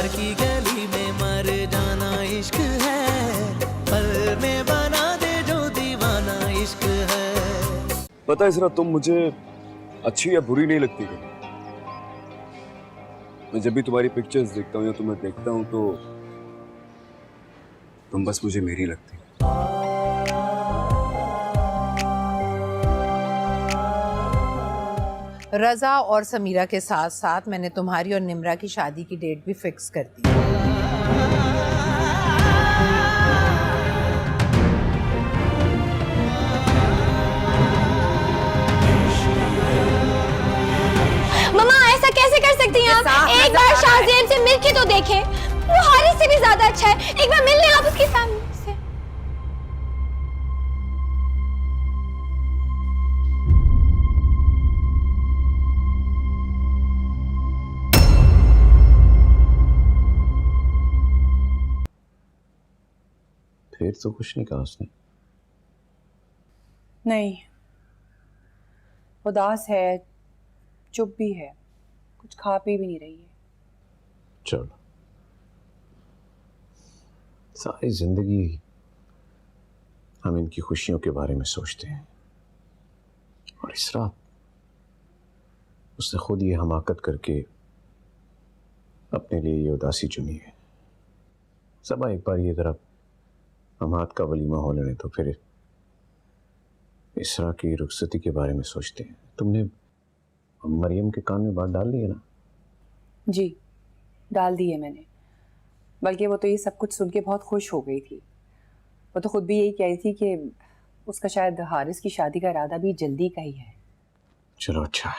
प्यार की गली में मर जाना इश्क है, पल में बना दे जो दीवाना इश्क है। पता है इसरा, तुम मुझे अच्छी या बुरी नहीं लगती क्या? मैं जब भी तुम्हारी पिक्चर्स देखता हूँ या तुम्हें देखता हूँ तो तुम बस मुझे मेरी लगती। रजा और समीरा के साथ साथ मैंने तुम्हारी और निम्रा की शादी की डेट भी फिक्स कर दी। मम्मा ऐसा कैसे कर सकती हैं आप? एक बार शाहजेब से मिलके तो देखें, वो हारिस से भी ज्यादा अच्छा है। एक बार मिल लें आप उसकी फैमिली से। फिर तो कुछ नहीं कहा उसने। नहीं, उदास है, चुप भी है, कुछ खा पी भी नहीं रही है। चलो, सारी जिंदगी हम इनकी खुशियों के बारे में सोचते हैं और इस रात उसने खुद ये हमाकत करके अपने लिए ये उदासी चुनी है। सबा एक बार ये तरफ हमाद का वलीमा हो लेने तो फिर इसरा की रुखसती के बारे में सोचते हैं। तुमने मरियम के कान में बात डाल दी है ना? जी, डाल दी है मैंने। बल्कि वो तो ये सब कुछ सुन के बहुत खुश हो गई थी। वो तो खुद भी यही कह रही थी कि उसका शायद हारिस की शादी का इरादा भी जल्दी का ही है। चलो अच्छा है,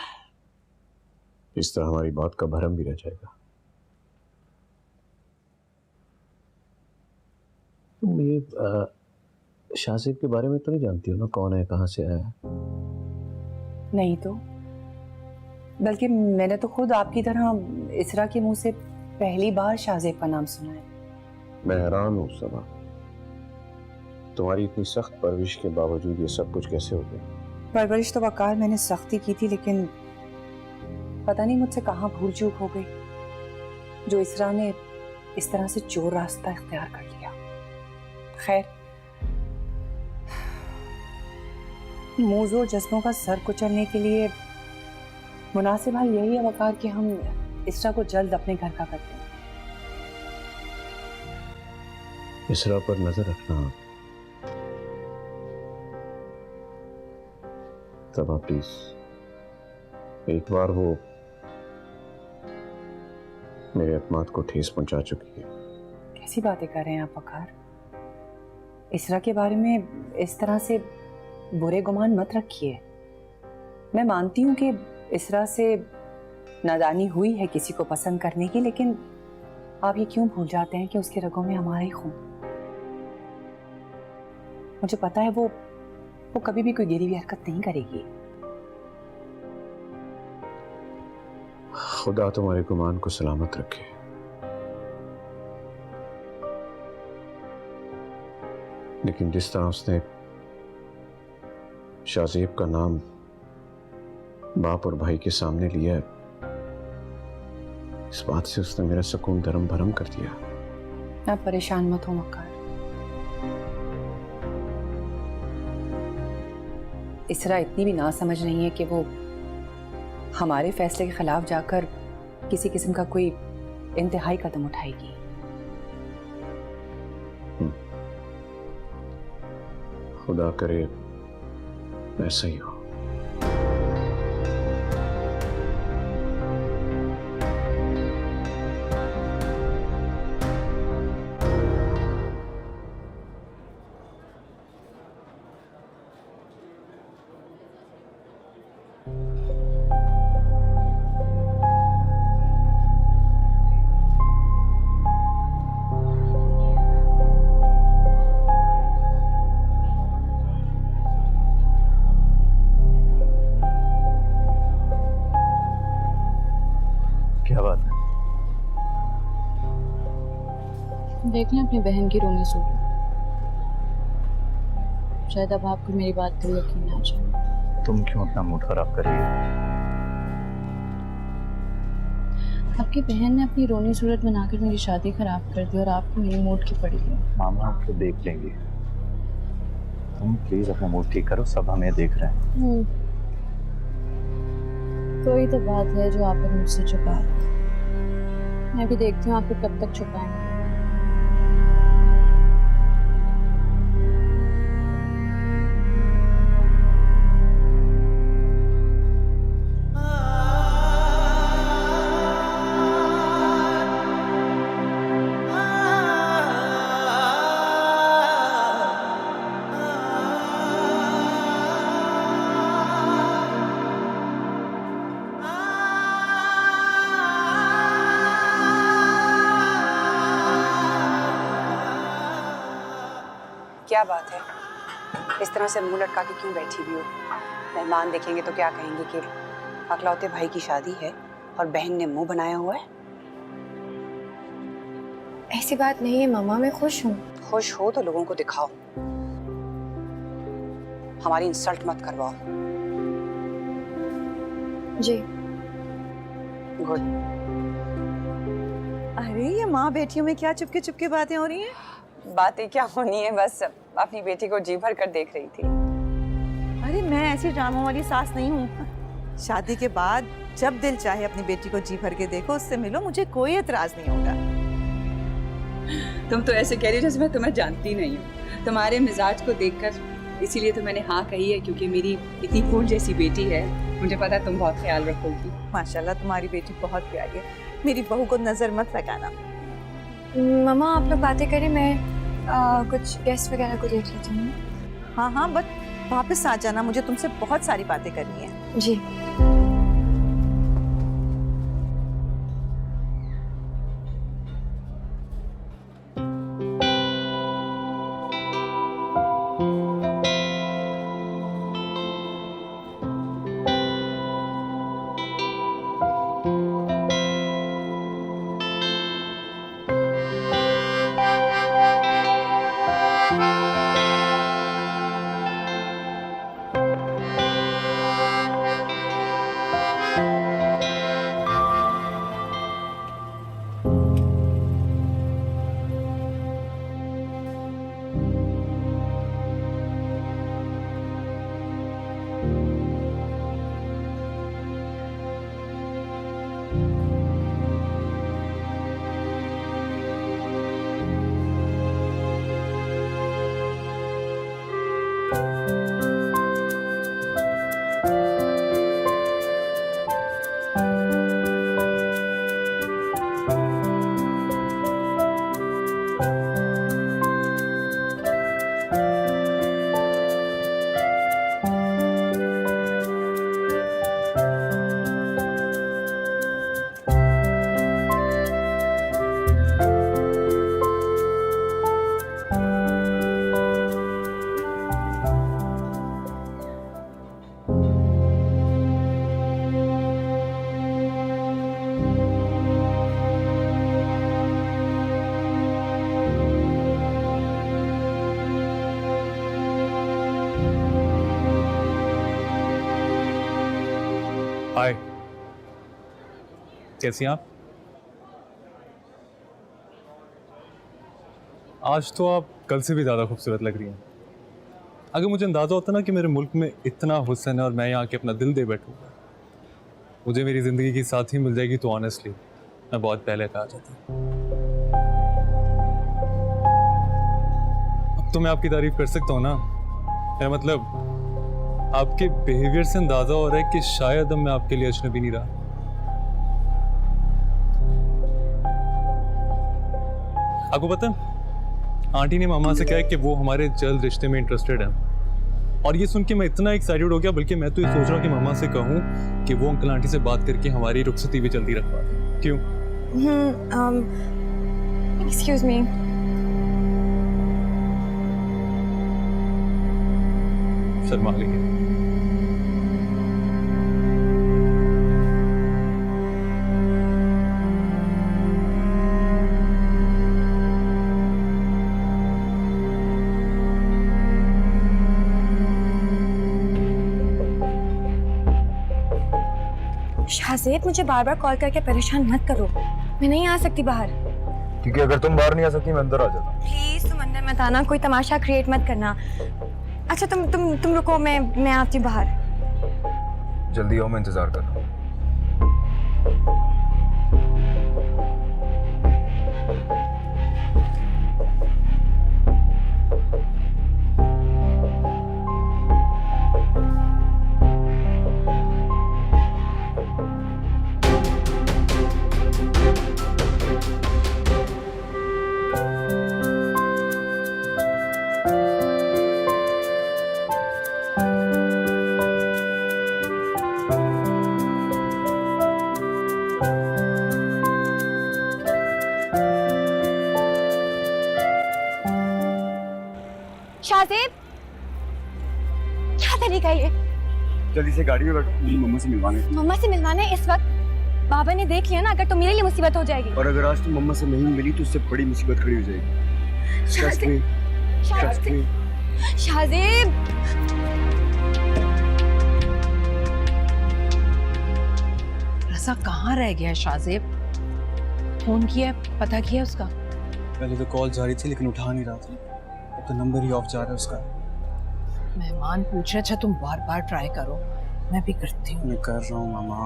इस तरह हमारी बात का भरम भी रह जाएगा। तुम ये शाहजेब के बारे में तो नहीं जानती हो ना, कौन है, कहाँ से आया है? नहीं तो, बल्कि मैंने तो खुद आपकी तरह इसरा के मुंह से पहली बार शाहजेब का नाम सुना है। मैं हैरान हूँ सबा, तुम्हारी इतनी सख्त परवरिश के बावजूद ये सब कुछ कैसे हो गया? परवरिश तो वकार मैंने सख्ती की थी, लेकिन पता नहीं मुझसे कहाँ भूल चूक हो गई जो इसरा ने इस तरह से चोर रास्ता इख्तियार कर लिया। खैर, मौजूद जज्बों का सर कुचलने के लिए मुनासिब हाल यही है वकार कि हम इसरा को जल्द अपने घर का करते हैं। इसरा पर नजर रखना तबा प्लीज। एक बार वो मेरे अतमाद को ठेस पहुंचा चुकी है। कैसी बातें कर रहे हैं आप वकार? इसरा के बारे में इस तरह से बुरे गुमान मत रखिए। मैं मानती हूँ कि इसरा से नादानी हुई है किसी को पसंद करने की, लेकिन आप ये क्यों भूल जाते हैं कि उसके रगों में हमारा ही खून। मुझे पता है वो कभी भी कोई गिरी हुई हरकत नहीं करेगी। खुदा तुम्हारे गुमान को सलामत रखे। लेकिन जिस तरह उसने शाहजेब का नाम बाप और भाई के सामने लिया है, इस बात से उसने मेरा सुकून धर्म भरम कर दिया। आप परेशान मत हो वकार। इसरा इतनी भी ना समझ नहीं है कि वो हमारे फैसले के खिलाफ जाकर किसी किस्म का कोई इंतहाई कदम उठाएगी। खुदा करे ऐसा ही हो। क्या बात है? देख लें अपनी बहन की रोनी सूरत। शायद अब आपको मेरी बात पर यकीन ना जाए। तुम क्यों अपना मूड खराब कर रही हो? आपकी बहन ने अपनी रोनी सूरत बनाकर मेरी शादी खराब कर दी और आपको मेरी मूड की पड़ी है। मामा हम तो देख लेंगे, तुम प्लीज अपना मूड ठीक करो, सब हमें देख रहे हैं। कोई तो बात है जो आप मुझसे छुपा रहे हैं। मैं भी देखती हूँ आपको कब तक छुपाएंगे। क्या बात है, इस तरह से मुंह लटका के क्यों बैठी हुई हो? मेहमान देखेंगे तो क्या कहेंगे कि अकलौते भाई की शादी है और बहन ने मुंह बनाया हुआ है? ऐसी बात नहीं है मम्मा, मैं खुश हूँ। खुश हो तो लोगों को दिखाओ, हमारी इंसल्ट मत करवाओ। जी। गुड। अरे ये माँ बेटियों में क्या चुपके चुपके बातें हो रही हैं? बातें क्या होनी है, बस अपनी बेटी को जी भर कर देख रही थी। अरे मैं ऐसी ड्रामों वाली सास नहीं हूँ। शादी के बाद जब दिल चाहे अपनी बेटी को जी भर के देखो, उससे मिलो, मुझे कोई एतराज नहीं होगा। तुम तो ऐसे कह रही जैसे मैं तुम्हें जानती नहीं हूँ। तुम्हारे मिजाज को देखकर इसीलिए तो मैंने हाँ कही है, क्योंकि मेरी इतनी फूल जैसी बेटी है, मुझे पता है तुम बहुत ख्याल रखोगी। माशाल्लाह तुम्हारी बेटी बहुत प्यारी है। मेरी बहू को नजर मत लगाना। मम्मा आप लोग बातें करें, मैं कुछ गेस्ट वगैरह को देख लेती हूँ। हाँ हाँ, बट वापस आ जाना, मुझे तुमसे बहुत सारी बातें करनी है। जी। हाय, कैसी हैं आप? आज तो आप कल से भी ज़्यादा खूबसूरत लग रही हैं। अगर मुझे अंदाज़ा होता ना कि मेरे मुल्क में इतना हुस्न है और मैं यहाँ के अपना दिल दे बैठूँगा, मुझे मेरी ज़िंदगी की साथी मिल जाएगी तो ऑनेस्टली मैं बहुत पहले कहा जाता। अब तो मैं आपकी तारीफ कर सकता हूँ ना। मेरा मतलब आपके बिहेवियर से अंदाजा हो रहा है कि शायद अब मैं आपके लिए अजनबी नहीं रहा। आपको पता है, आंटी ने मामा से कहा है कि वो हमारे जल्द रिश्ते में इंटरेस्टेड हैं। और ये सुन के मैं इतना एक्साइटेड हो गया, बल्कि मैं तो ये सोच रहा हूँ कि मामा से कहूँ कि वो अंकल आंटी से बात करके हमारी रुखसती भी जल्दी रखवा दें। क्यों? Excuse me. शर्मा लेंगे। शाहजेब, मुझे बार बार कॉल करके परेशान मत करो, मैं नहीं आ सकती बाहर। क्योंकि अगर तुम बाहर नहीं आ सकती मैं अंदर आ जाता। प्लीज तुम अंदर मत आना, कोई तमाशा क्रिएट मत करना। अच्छा तुम रुको, मैं आती हूँ बाहर। जल्दी आओ, मैं इंतजार कर रहा हूँ। शाहजेब, क्या तरीका है ये? जल्दी से गाड़ी में बैठो, मेरी मम्मा से मिलवाने। मम्मा से मिलवाने इस वक्त? बाबा ने देख लिया ना, अगर तो मेरे लिए मुसीबत हो जाएगी। और अगर आज तुम मम्मा से नहीं मिली तो उससे बड़ी मुसीबत खड़ी हो जाएगी। Trust me, trust me। Shahzeb, रज़ा कहाँ रह गया है शाहजेब? फोन किया, पता किया उसका? पहले तो कॉल जा रही थी लेकिन उठा नहीं रहा था, अब तो नंबर ही ऑफ जा रहा है उसका। मेहमान पूछ रहे, अच्छा तुम बार बार ट्राई करो, मैं भी करती हूँ। मैं कर रहा हूँ मामा।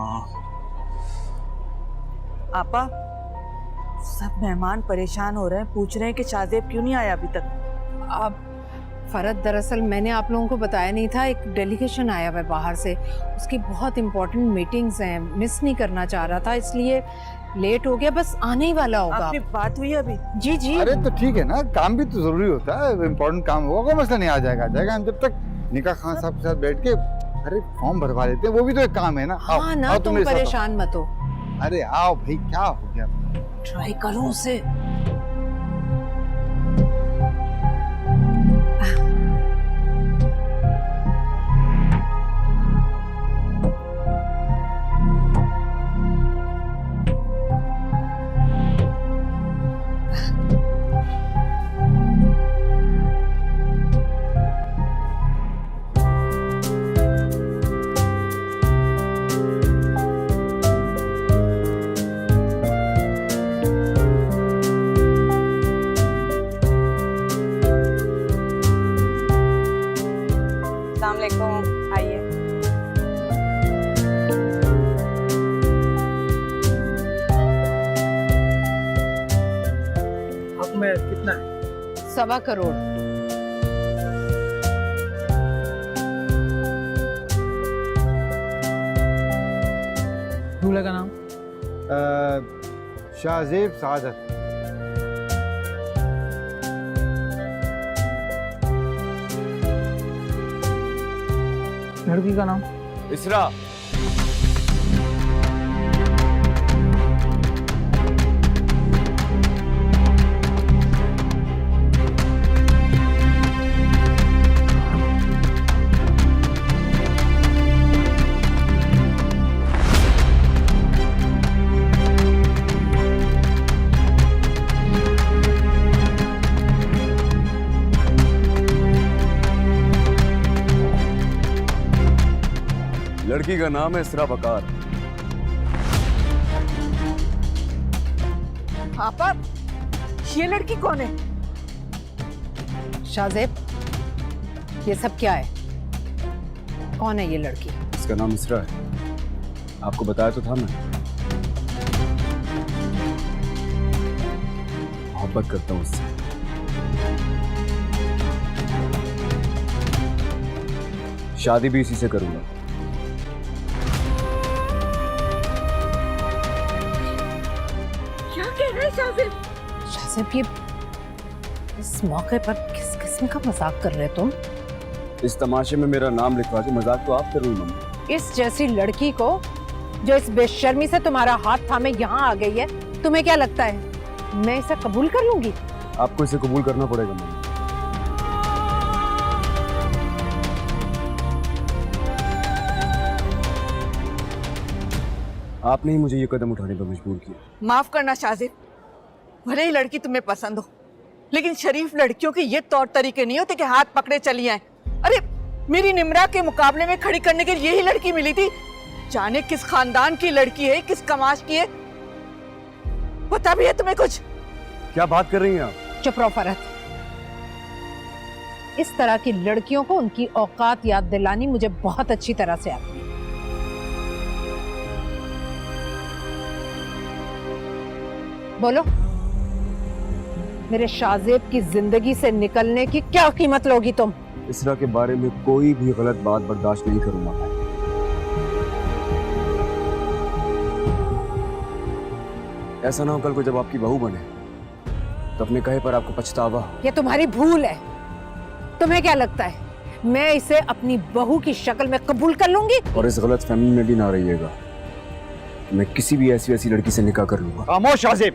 आपा, सब मेहमान परेशान हो रहे हैं, पूछ रहे हैं कि शाहजेब क्यों नहीं आया अभी तक। अब फरद, दरअसल मैंने आप लोगों को बताया नहीं था, एक डेलीगेशन आया हुआ है बाहर से, उसकी बहुत इंपॉर्टेंट मीटिंग्स हैं, मिस नहीं करना चाह रहा था, इसलिए लेट हो गया, बस आने ही वाला होगा। आपकी बात हुई अभी? जी जी। अरे तो ठीक है ना, काम भी तो जरूरी होता है, इम्पोर्टेंट काम होगा, कोई मसला नहीं, आ जाएगा। हम जब तक निकाह खान साहब के साथ बैठ के अरे फॉर्म भरवा लेते हैं, वो भी तो एक काम है ना। हाँ ना, तुम परेशान मत हो। अरे आओ भाई, क्या हो गया? ट्राई करो उसे। आइए। अब में कितना है? 1.25 करोड़। दूल्हे का नाम? शाहजेब सादत। लड़की का नाम? इसरा। लड़की का नाम है इसरा बकार। आपा, ये लड़की कौन है? शाहजेब, ये सब क्या है? कौन है ये लड़की? इसका नाम इसरा है, आपको बताया तो था मैं। मोहब्बत करता हूँ उससे। शादी भी इसी से करूंगा। क्या कह रहे हैं शाहजेब? शाहजेब, ये इस मौके पर किस किस्म का मजाक कर रहे तुम? इस तमाशे में मेरा नाम लिखवा के मजाक तो आप कर रही मम्मी। इस जैसी लड़की को जो इस बेशर्मी से तुम्हारा हाथ थामे यहाँ आ गई है, तुम्हें क्या लगता है मैं इसे कबूल कर लूंगी? आपको इसे कबूल करना पड़ेगा मम्मी। आपने ही मुझे ये कदम उठाने पर मजबूर किया। माफ करना शाहजेब, भले ही लड़की तुम्हें पसंद हो, लेकिन शरीफ लड़कियों के ये तौर तरीके नहीं होते कि हाथ पकड़े चली आए। अरे मेरी निम्रा के मुकाबले में खड़ी करने के लिए यही लड़की मिली थी जाने किस खानदान की लड़की है, किस कमाश की है, पता भी है तुम्हें कुछ? क्या बात कर रही हैं आप? चुप रहो फरहत। इस तरह की लड़कियों को उनकी औकात याद दिलानी मुझे बहुत अच्छी तरह से आती है। बोलो, मेरे शाहजेब की जिंदगी से निकलने की क्या कीमत लोगी तुम? इसरा के बारे में कोई भी गलत बात बर्दाश्त नहीं करूंगा। ऐसा ना हो कल को जब आपकी बहू बने तो अपने कहे पर आपको पछतावा हो। ये तुम्हारी भूल है। तुम्हें क्या लगता है मैं इसे अपनी बहू की शक्ल में कबूल कर लूंगी? और इस गलत फहमी में भी ना रहिएगा कि मैं किसी भी ऐसी लड़की से निकाह कर लूंगा। खामोश शाहजेब,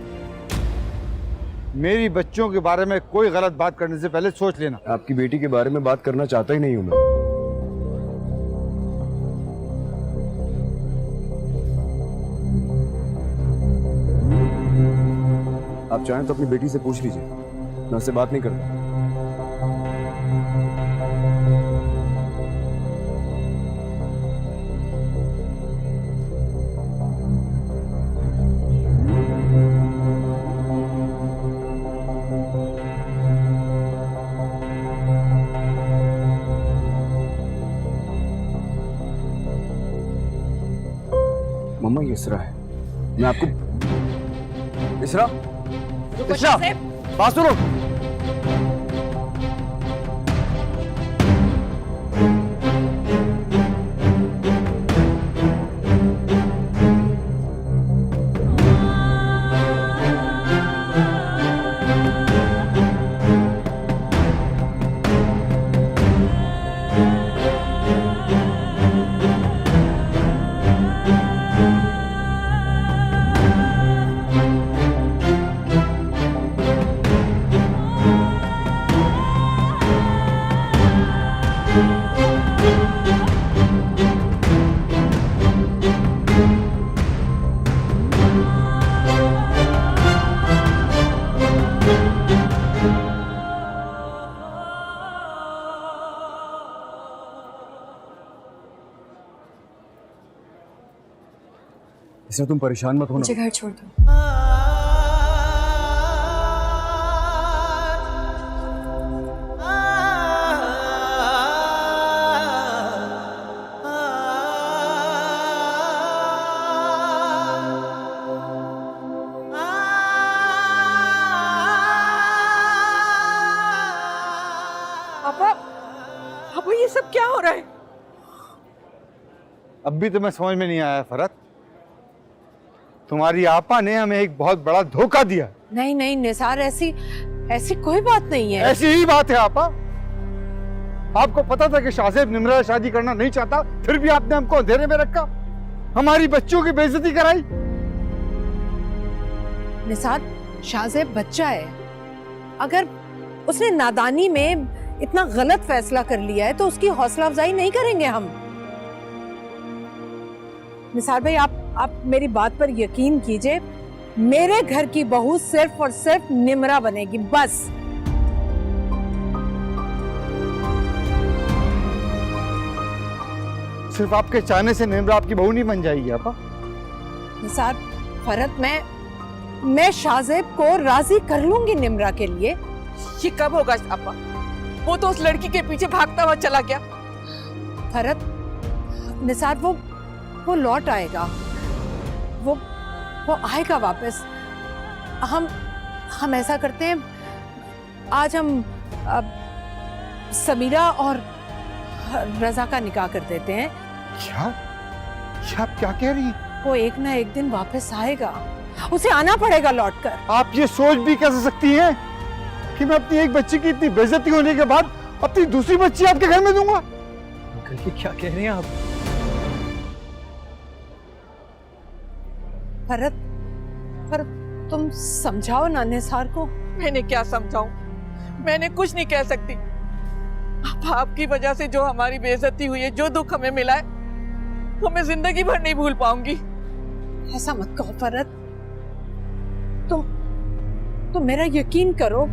मेरी बच्चों के बारे में कोई गलत बात करने से पहले सोच लेना। आपकी बेटी के बारे में बात करना चाहता ही नहीं हूं मैं। आप चाहें तो अपनी बेटी से पूछ लीजिए, मैं उससे बात नहीं करता। मम्मा ये इसरा है, मैं आपको इसरा बात सुनो। इसरा तुम परेशान मत होना। मुझे घर छोड़ दो। पापा ये सब क्या हो रहा है? अब भी तुम्हें समझ में नहीं आया फरहत? तुम्हारी आपा ने हमें एक बहुत बड़ा धोखा दिया। नहीं नहीं निसार, ऐसी कोई बात नहीं है। ऐसी ही बात है आपा। आपको पता था कि शाहजेब निम्रा से शादी करना नहीं चाहता, फिर भी आपने हमको अंधेरे में रखा, हमारी बच्चों की बेइज्जती कराई। निसार, शाहजेब बच्चा है। अगर उसने नादानी में इतना गलत फैसला कर लिया है तो उसकी हौसला अफजाई नहीं करेंगे हम। निसार भाई, आप मेरी बात पर यकीन कीजिए, मेरे घर की बहू सिर्फ और सिर्फ निम्रा बनेगी, बस। सिर्फ आपके चाहने से निम्रा आपकी बहू नहीं बन जाएगी आपा। निसार, फरहत, मैं शाहजेब को राजी कर लूंगी निम्रा के लिए। ये कब होगा आपा? वो तो उस लड़की के पीछे भागता हुआ चला गया। फरहत, निसार वो लौट आएगा, वो आएगा वापस। हम ऐसा करते हैं, आज हम समीरा और रजा का निकाह कर देते हैं। क्या? ये आप क्या कह रही हैं? वो एक ना एक दिन वापस आएगा, उसे आना पड़ेगा लौटकर। आप ये सोच भी कैसे सकती हैं कि मैं अपनी एक बच्ची की इतनी बेइज्जती होने के बाद अपनी दूसरी बच्ची आपके घर में दूंगा? अंकल ये क्या कह रहे हैं आप? फरहत, तुम समझाओ ना निसार को। मैंने क्या समझाऊं? मैंने कुछ नहीं कह सकती। आपकी वजह से जो हमारी बेइज्जती हुई है, जो दुख हमें मिला है, वो मैं जिंदगी भर नहीं भूल पाऊंगी। ऐसा मत कहो फरहत, तुम मेरा यकीन करो।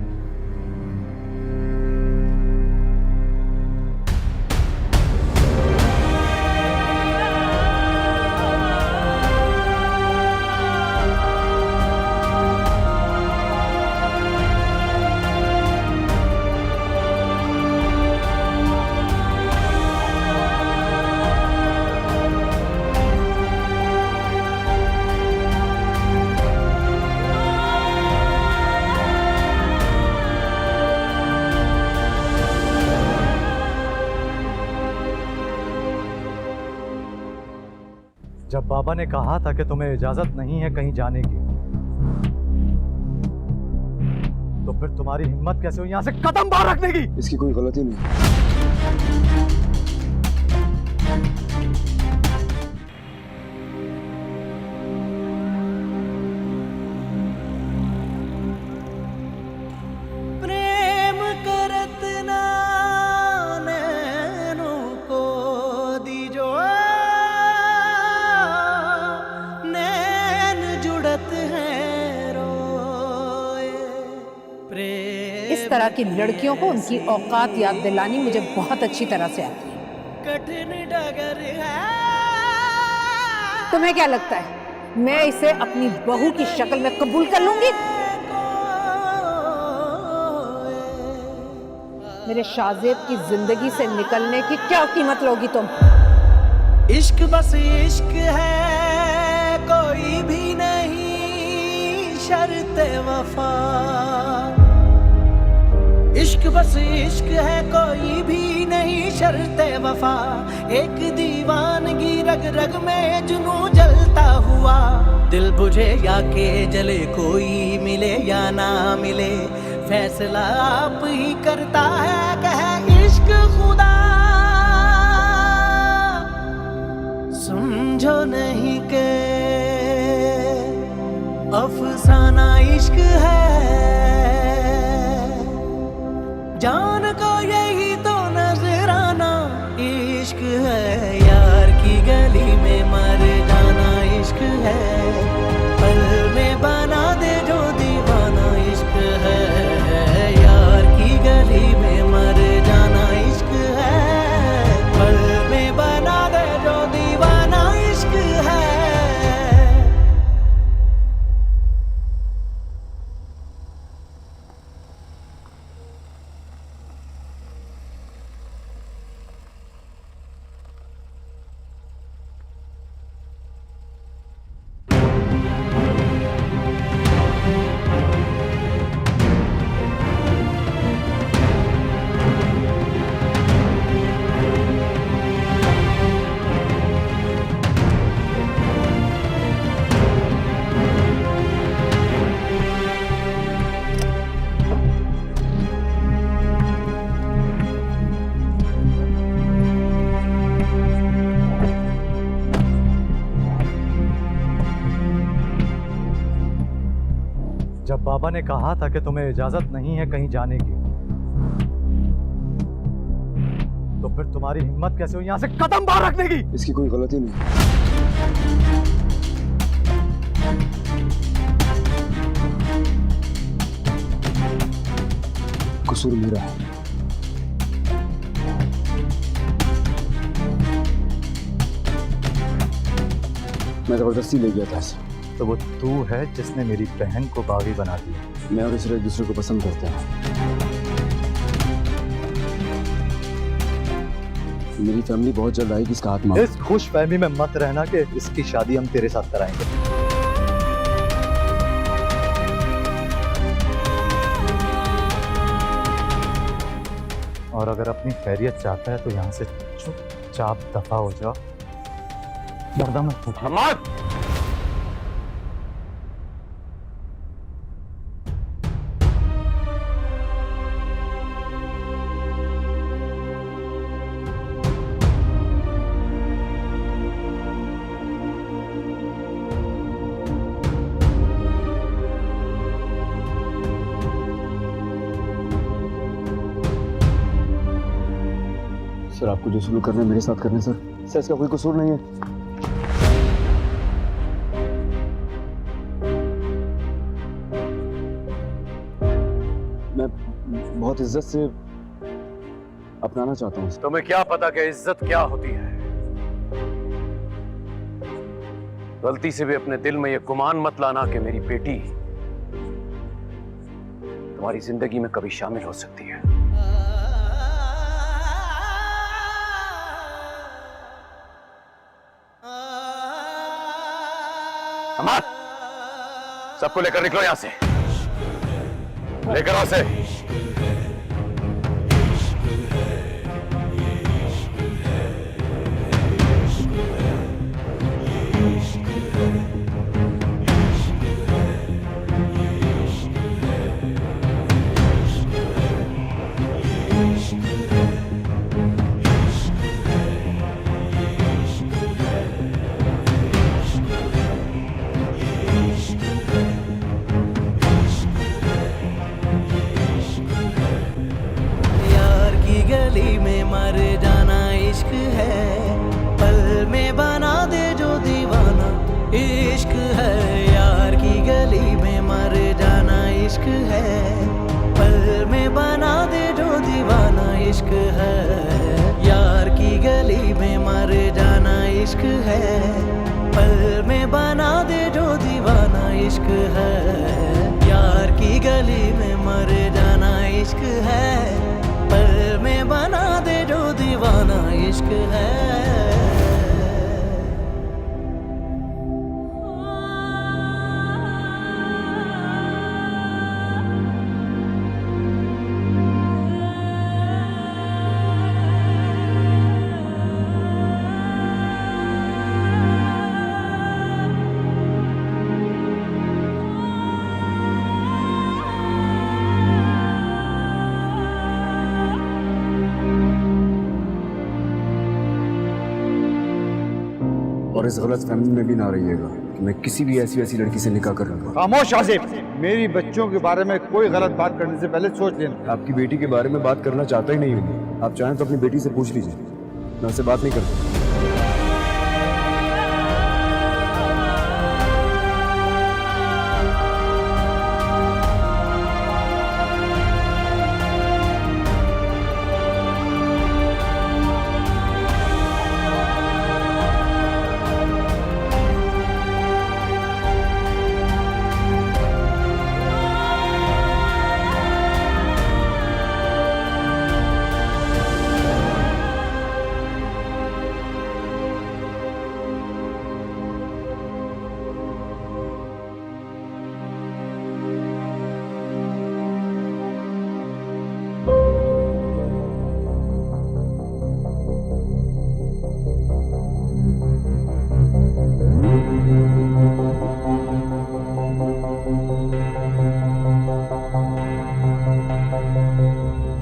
जब बाबा ने कहा था कि तुम्हें इजाजत नहीं है कहीं जाने की, तो फिर तुम्हारी हिम्मत कैसे हुई यहाँ से कदम बाहर रखने की? इसकी कोई गलती नहीं। प्रेम करत ना नैनों को दीजो, नैन जुड़त है रोए। इस तरह की लड़कियों को उनकी औकात याद दिलानी मुझे बहुत अच्छी तरह से आती है। कठिन डगर है। तुम्हें क्या लगता है मैं इसे अपनी बहू की शक्ल में कबूल कर लूंगी? मेरे शाहजेब की जिंदगी से निकलने की क्या कीमत लोगी तुम? इश्क बस इश्क है, कोई भी नहीं शर्त वफा। इश्क बस इश्क है, कोई भी नहीं शर्त वफा। एक दीवानगी रग रग में जुनू जलता हुआ, दिल बुझे या के जले, कोई मिले या ना मिले, फैसला आप ही करता है कहे इश्क खुदा। समझो नहीं के अफसाना इश्क है, जान को यही तो नजराना इश्क है। यार की गली में मर जाना इश्क है, पल में बना दे जो दीवाना इश्क है। यार की गली में मर जाना इश्क है, पल में बना दे जो दीवाना इश्क है। जब बाबा ने कहा था कि तुम्हें इजाजत नहीं है कहीं जाने की, तो फिर तुम्हारी हिम्मत कैसे हुई यहाँ से कदम बाहर रखने की? इसकी कोई गलती नहीं। कसूर मेरा है। मैं जबरदस्ती ले गया था इसे। तो वो तू है जिसने मेरी बहन को बागी बना दिया। मैं और इसरा एक दूसरे को पसंद करते हैं। मेरी फैमिली बहुत जल्द आएगी इसका हाथ मांग। इस खुश फहमी में मत रहना कि इसकी शादी हम तेरे साथ कराएंगे। और अगर अपनी खैरियत चाहता है तो यहाँ से चुपचाप दफा हो जाओ, डरदा मत। हमाद! सर आपको जो सुलूक करना है मेरे साथ करने सर। सर इसका कोई कसूर नहीं है। मैं बहुत इज्जत से अपनाना चाहता हूँ। तुम्हें क्या पता कि इज्जत क्या होती है? गलती से भी अपने दिल में यह गुमान मत लाना कि मेरी बेटी तुम्हारी जिंदगी में कभी शामिल हो सकती है। अमाद, सबको लेकर निकलो यहां से। लेकर आओ से। है, पल में बना दे जो दीवाना इश्क है, यार की गली में मर जाना इश्क है, पल में बना दे जो दीवाना इश्क है, यार की गली में मर जाना इश्क है, पल में बना दे जो दीवाना इश्क है, यार की गली में मर जाना इश्क है, पल में बना दे जो दीवाना इश्क है। और इस गलत फहमी में भी ना रहिएगा कि मैं किसी भी ऐसी वैसी लड़की से निकाह कर लूंगा। खामोश आसिफ, मेरी बच्चों के बारे में कोई गलत बात करने से पहले सोच लेना। आपकी बेटी के बारे में बात करना चाहता ही नहीं हूँ। आप चाहें तो अपनी बेटी से पूछ लीजिए, मैं उससे बात नहीं करता।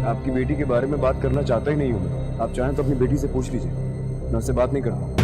आपकी बेटी के बारे में बात करना चाहता ही नहीं हूँ मैं। आप चाहें तो अपनी बेटी से पूछ लीजिए, मैं उससे बात नहीं करता।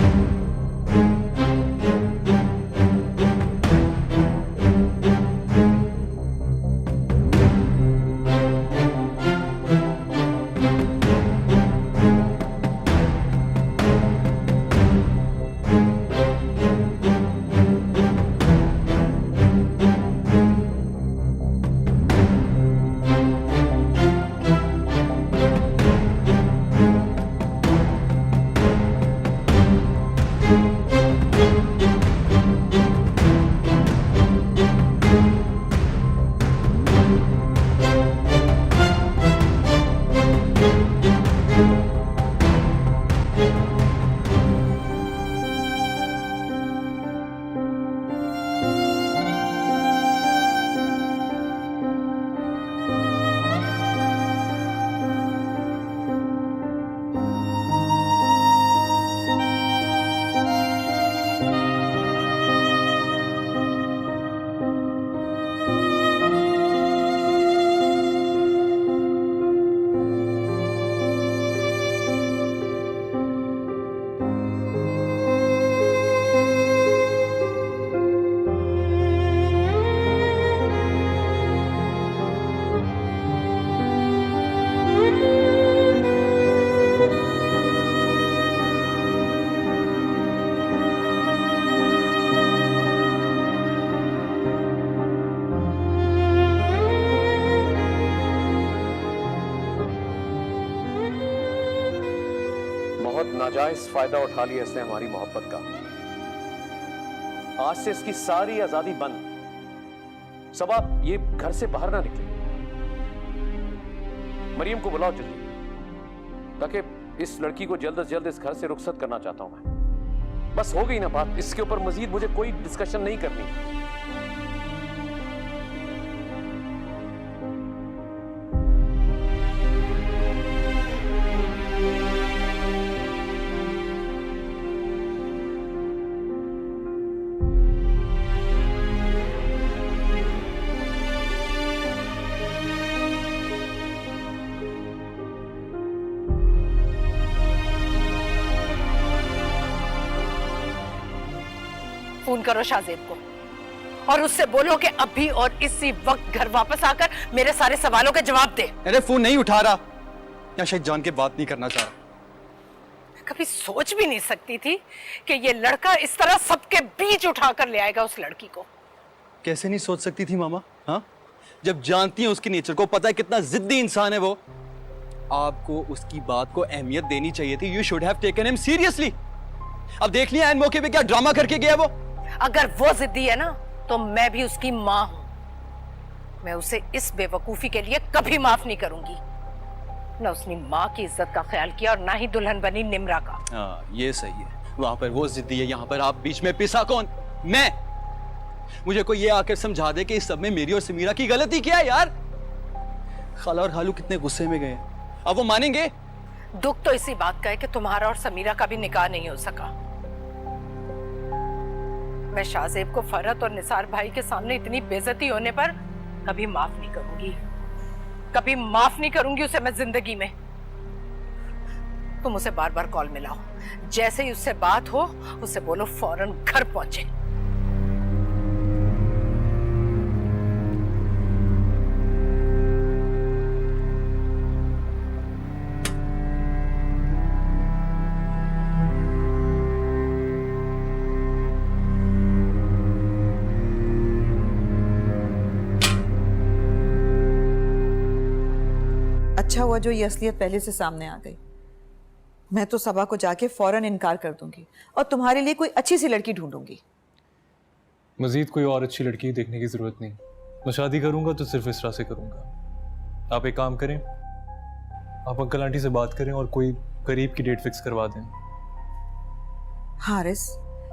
नाजायज फायदा उठा लिया इसने हमारी मोहब्बत का। आज से इसकी सारी आजादी बंद। सब आप ये घर से बाहर ना निकले। मरियम को बुलाओ जल्दी, ताकि इस लड़की को जल्द से जल्द इस घर से रुखसत करना चाहता हूं मैं। बस हो गई ना बात, इसके ऊपर मजीद मुझे कोई डिस्कशन नहीं करनी। फोन करो शाहजेब को और उससे बोलो कि अभी और इसी वक्त घर वापस आकर मेरे सारे सवालों के जवाब दे। अरे फोन नहीं उठा रहा या शायद जान के बात नहीं करना चाह रहा। कभी सोच भी नहीं सकती थी कि ये लड़का इस तरह सबके बीच उठाकर ले आएगा उस लड़की को। कैसे नहीं सोच सकती थी मामा? हाँ, जब जानती है उसकी नेचर को, पता है कितना जिद्दी इंसान है वो। आपको उसकी बात को अहमियत देनी चाहिए थी। You should have taken him seriously. अब देख लिया एन मौके पे क्या ड्रामा करके गया वो। अगर वो जिद्दी है ना तो मैं भी उसकी माँ हूं। मैं उसे इस बेवकूफी के लिए कभी माफ नहीं करूंगी। न उसने माँ की इज्जत का ख्याल किया और ना ही दुल्हन बनी निम्रा का। हाँ, ये सही है। वहां पर वो जिद्दी है, यहाँ पर आप बीच में पिसा कौन? मैं। मुझे कोई ये आकर समझा दे कि इस सब में मेरी और समीरा की गलती क्या है यार। खाला और खालू कितने गुस्से में गए, अब वो मानेंगे? दुख तो इसी बात का है कि तुम्हारा और समीरा का भी निकाह नहीं हो सका। मैं शाहजेब को फरहत और निसार भाई के सामने इतनी बेइज्जती होने पर कभी माफ नहीं करूंगी। कभी माफ नहीं करूंगी उसे मैं जिंदगी में। तुम उसे बार बार कॉल मिलाओ, जैसे ही उससे बात हो उसे बोलो फौरन घर पहुंचे। अच्छा हुआ जो ये असलियत पहले से सामने आ गई। मैं तो सबा को जाके फौरन इनकार कर दूंगी और तुम्हारे लिए कोई अच्छी सी लड़की ढूंढूंगी। मजीद कोई और अच्छी लड़की देखने की जरूरत नहीं। मैं शादी करूंगा तो सिर्फ इसरा से करूंगा। आप एक काम करें, आप अंकल आंटी से बात करें और कोई करीब की डेट फिक्स करवा दें। हारिस,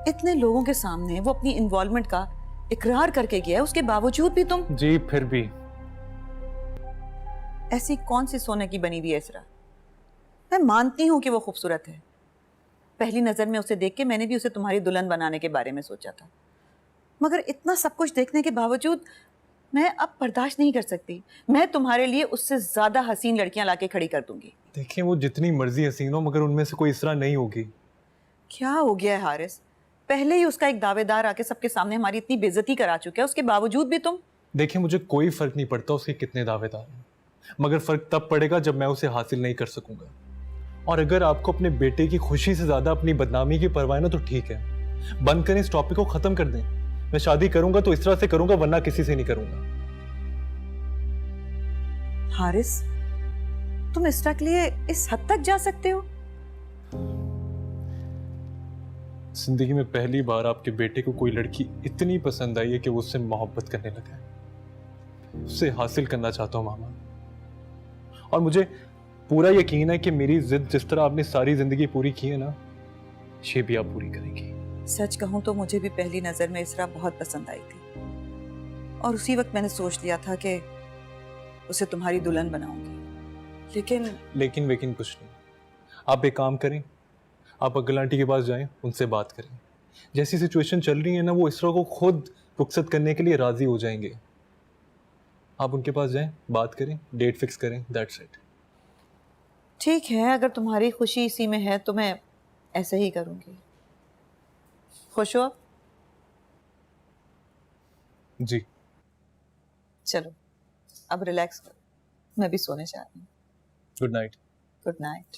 इतने लोगों के सामने वो अपनी इन्वॉल्वमेंट का इकरार करके गया है, उसके बावजूद भी तुम। जी फिर भी ऐसी कौन सी सोने की बनी हुई है इसरा? मैं मानती हूं कि वो खूबसूरत है। पहली नजर में उसे देख के मैंने भी उसे तुम्हारी दुल्हन बनाने के बारे में सोचा था, मगर इतना सब कुछ देखने के बावजूद मैं अब बर्दाश्त नहीं कर सकती। मैं तुम्हारे लिए उससे ज्यादा हसीन लड़कियां लाके खड़ी कर दूंगी। देखिए, वो जितनी मर्जी हसीन हो मगर उनमें से कोई इसरा नहीं होगी। क्या हो गया है हारिस? पहले ही उसका एक दावेदार आके सबके सामने हमारी इतनी बेइज्जती करा चुका है, उसके बावजूद भी तुम। देखिए, मुझे कोई फर्क नहीं पड़ता उसके कितने दावेदार हैं, मगर फर्क तब पड़ेगा जब मैं उसे हासिल नहीं कर सकूंगा। और अगर आपको अपने बेटे की खुशी से ज्यादा अपनी बदनामी की परवाह है ना तो ठीक है, बंद करें, इस टॉपिक को खत्म कर दें। मैं शादी करूंगा तो इस तरह से करूंगा, वरना किसी से नहीं करूंगा। हारिस, तुम इसरा के लिए इस हद तक जा सकते हो? जिंदगी में पहली बार आपके बेटे को कोई लड़की इतनी पसंद आई है कि वो उससे मोहब्बत करने लगा है। उसे हासिल करना चाहता हूं मामा, और मुझे पूरा यकीन है कि मेरी जिद जिस तरह आपने सारी जिंदगी पूरी की है ना, ये भी आप पूरी करेंगी। सच कहूं तो मुझे भी पहली नजर में इसरा बहुत पसंद आई थी, और उसी वक्त मैंने सोच लिया था कि उसे तुम्हारी दुल्हन बनाऊंगी। लेकिन वेकिन कुछ नहीं। आप एक काम करें, आप अंकल आंटी के पास जाएं, उनसे बात करें। जैसी सिचुएशन चल रही है ना, वो इसरा को खुद रुखसत करने के लिए राजी हो जाएंगे। आप उनके पास जाएं, बात करें, डेट फिक्स करें, दैट्स इट। ठीक है, अगर तुम्हारी खुशी इसी में है तो मैं ऐसे ही करूंगी। खुश हो आप? जी। चलो अब रिलैक्स करो, मैं भी सोने जा रही हूँ। Good night. Good night.